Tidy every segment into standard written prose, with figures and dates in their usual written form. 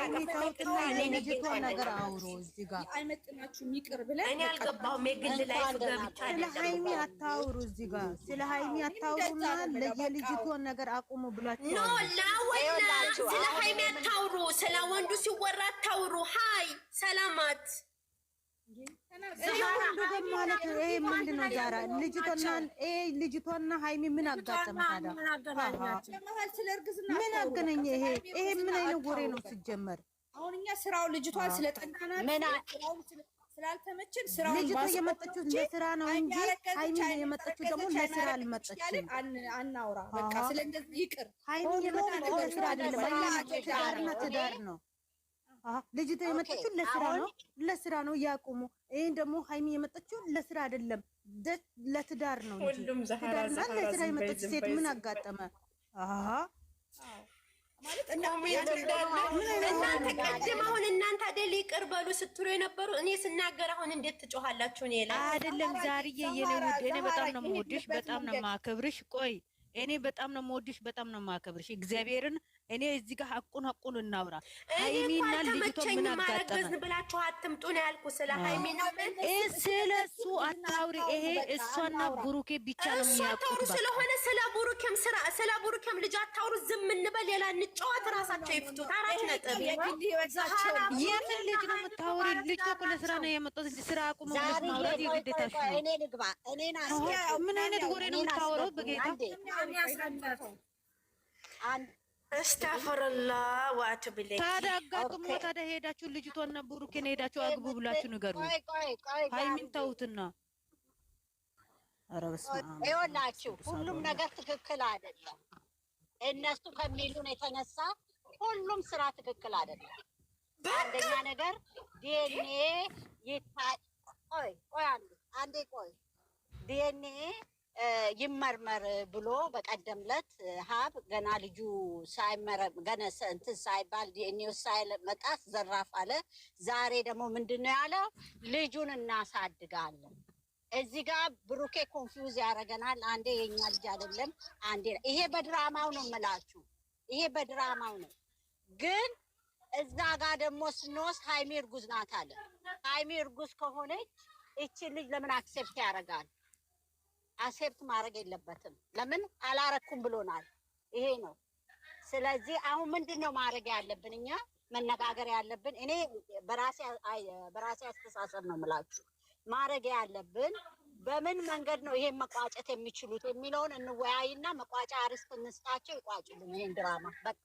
የሚታውቁና የልጅቷ ነገር አውሮ እዚህ ጋር አይመጥናችሁም ይቅር ብለን እኔ አልገባሁም። የግል ላይ ገብቻ ስለ ሃይሚ አታውሩ፣ እዚህ ጋር ስለ ሃይሚ አታውሩና የልጅቷን ነገር አቁሙ ብላችሁ ኖ ላወላ ስለ ሃይሚ አታውሩ፣ ስለ ወንዱ ሲወራ አታውሩ። ሃይ ሰላማት ማለት ይሄ ምንድን ነው? ዛራ ልጅቷና ሃይሚ ምን አጋጠመ ታዲያ? ምን አገናኘ? ይሄ ምን አይነት ወሬ ነው ሲጀመር? አሁን እኛ ስራው ልጅቷን ስለጠናናት ስላልተመቸን ስራው ልጅቷ የመጣችው ለስራ ነው እንጂ ሃይሚ የመጣችው ደግሞ ለስራ አልመጣችም። አናውራ በቃ ስለዚህ ይቅር። ሃይሚ የመጣችው ለስራ አይደለም፣ ትዳር ነው። ልጅቷ የመጣችው ለስራ ነው ያቁሙ። ይሄን ደግሞ ሃይሚ የመጣችው ለስራ አይደለም ለትዳር ነው እንጂ ትዳርና ለስራ የመጣችው ሴት ምን አጋጠመ? ማለት እናንተ ቀደም አሁን እናንተ አይደል ይቅር በሉ ስትሉ የነበሩ እኔ ስናገር አሁን እንዴት ትጮሃላችሁ? እኔ ላይ አይደለም ዛሬዬ የኔ ውድ እኔ በጣም ነው የምወድሽ፣ በጣም ነው የማከብርሽ። ቆይ እኔ በጣም ነው የምወድሽ፣ በጣም ነው የማከብርሽ። እግዚአብሔርን እኔ እዚህ ጋር ሐቁን እናውራ። ሃይሚና ልጅቷ ምን አጋጠመ ብላችሁ አትምጡ ነው ያልኩ። ስለ ሃይሚ ነው ስለሱ አታውሪ። ይሄ እሷና ብሩኬ ብቻ ነው የሚያውቁት። ስለሆነ ስለ ብሩኬም ልጅ አታውሩ። ዝም እንበል፣ ሌላ እንጫወት፣ ራሳቸው ይፍቱት። አራት ነጥብ። የምን ልጅ ነው የምታወሪ? ልጅ እኮ ለስራ ነው የመጣሁት እንጂ ስራ አቁሙ ብለሽ ማውራት የግዴታሽ ነው። ምን አይነት ወሬ ነው የምታወራው? በጌታ አስተፈረላ ዋት ብለ ታዲያ አጋጥሞ ታዲያ ሄዳችሁ ልጅቷና ብሩኬን ሄዳችሁ አግቡ ብላችሁ ንገሩ። ሃይሚን ተውትና ይኸውላችሁ ሁሉም ነገር ትክክል አይደለም። እነሱ ከሚሉን የተነሳ ሁሉም ስራ ትክክል አይደለም። አንደኛ ነገር ዲኤንኤ ዲኤንኤ ይመርመር ብሎ በቀደምለት ሀብ ገና ልጁ ገና እንትን ሳይባል ዲኤንኤው ሳይመጣት ዘራፍ አለ። ዛሬ ደግሞ ምንድነው ያለው? ልጁን እናሳድጋለን። እዚህ ጋር ብሩኬ ኮንፊውዝ ያደርገናል። አንዴ የኛ ልጅ አይደለም፣ አንዴ ይሄ በድራማው ነው የምላችሁ፣ ይሄ በድራማው ነው። ግን እዛ ጋር ደግሞ ስንወስድ ሃይሚ እርጉዝ ናት አለ። ሃይሚ እርጉዝ ከሆነች እቺ ልጅ ለምን አክሴፕት ያደርጋል? አክሴፕት ማድረግ የለበትም። ለምን አላረኩም ብሎናል። ይሄ ነው። ስለዚህ አሁን ምንድነው ማድረግ ያለብን? እኛ መነጋገር ያለብን፣ እኔ በራሴ አስተሳሰብ ነው የምላችሁ፣ ማድረግ ያለብን በምን መንገድ ነው ይሄን መቋጨት የሚችሉት የሚለውን እንወያይና መቋጫ አርስት እንስጣቸው፣ ይቋጭልን ይሄን ድራማ። በቃ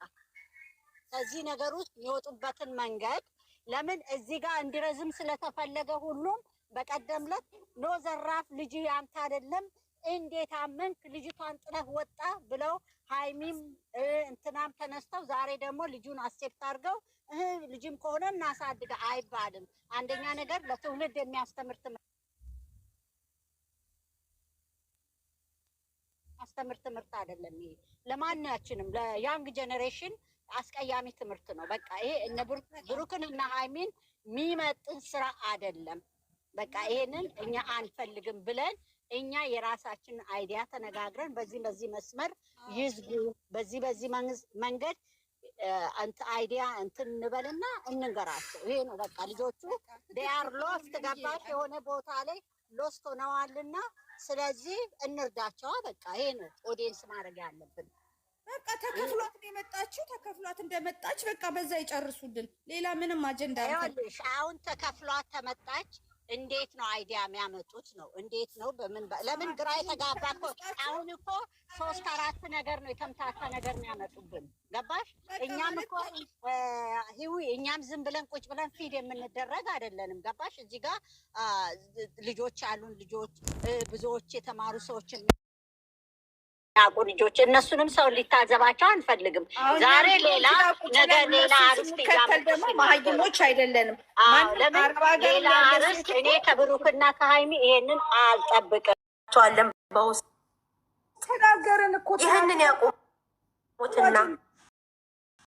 ከዚህ ነገር ውስጥ የሚወጡበትን መንገድ ለምን እዚህ ጋር እንዲረዝም ስለተፈለገ ሁሉም በቀደምለት ኖ ዘራፍ ልጅ ያንተ አይደለም እንዴት አመንክ ልጅቷን ጥለህ ወጣ ብለው ሃይሚም እንትናም ተነስተው ዛሬ ደግሞ ልጁን አክሴፕት አድርገው ልጅም ከሆነ እናሳድግ አይባልም። አንደኛ ነገር ለትውልድ የሚያስተምር ትምህርት አይደለም። ይሄ ለማናችንም ለያንግ ጄኔሬሽን አስቀያሚ ትምህርት ነው። በቃ ይሄ እነ ብሩክን እና ሃይሚን የሚመጥን ስራ አይደለም። በቃ ይሄንን እኛ አንፈልግም ብለን እኛ የራሳችን አይዲያ ተነጋግረን በዚህ መስመር ይዝጉ፣ በዚህ መንገድ አይዲያ እንትን እንበልና እንንገራቸው። ይሄ ነው በቃ። ልጆቹ ዲያር ሎስት ገባሽ የሆነ ቦታ ላይ ሎስት ሆነዋልና ስለዚህ እንርዳቸው። በቃ ይሄ ነው ኦዲየንስ ማድረግ ያለብን። በቃ ተከፍሏት ነው የመጣችው። ተከፍሏት እንደመጣች በቃ በዛ ይጨርሱልን። ሌላ ምንም አጀንዳ አይደለም። አሁን ተከፍሏት ተመጣች። እንዴት ነው አይዲያ የሚያመጡት ነው? እንዴት ነው ለምን ግራ የተጋባ እኮ አሁን እኮ 3-4 ነገር ነው የተምታታ ነገር የሚያመጡብን። ገባሽ? እኛም እኮ እኛም ዝም ብለን ቁጭ ብለን ፊድ የምንደረግ አይደለንም። ገባሽ? እዚህ ጋር ልጆች አሉን፣ ልጆች ብዙዎች የተማሩ ሰዎች ያቁ ልጆች፣ እነሱንም ሰው ሊታዘባቸው አንፈልግም። ዛሬ ሌላ ነገ ሌላ አርስት ደግሞ ማህይሞች አይደለንም። ሌላ አርስት እኔ ከብሩክና ከሃይሚ ይሄንን አልጠብቅም። በውስጥ ተናገርን እኮ ይህንን ያቁሙትና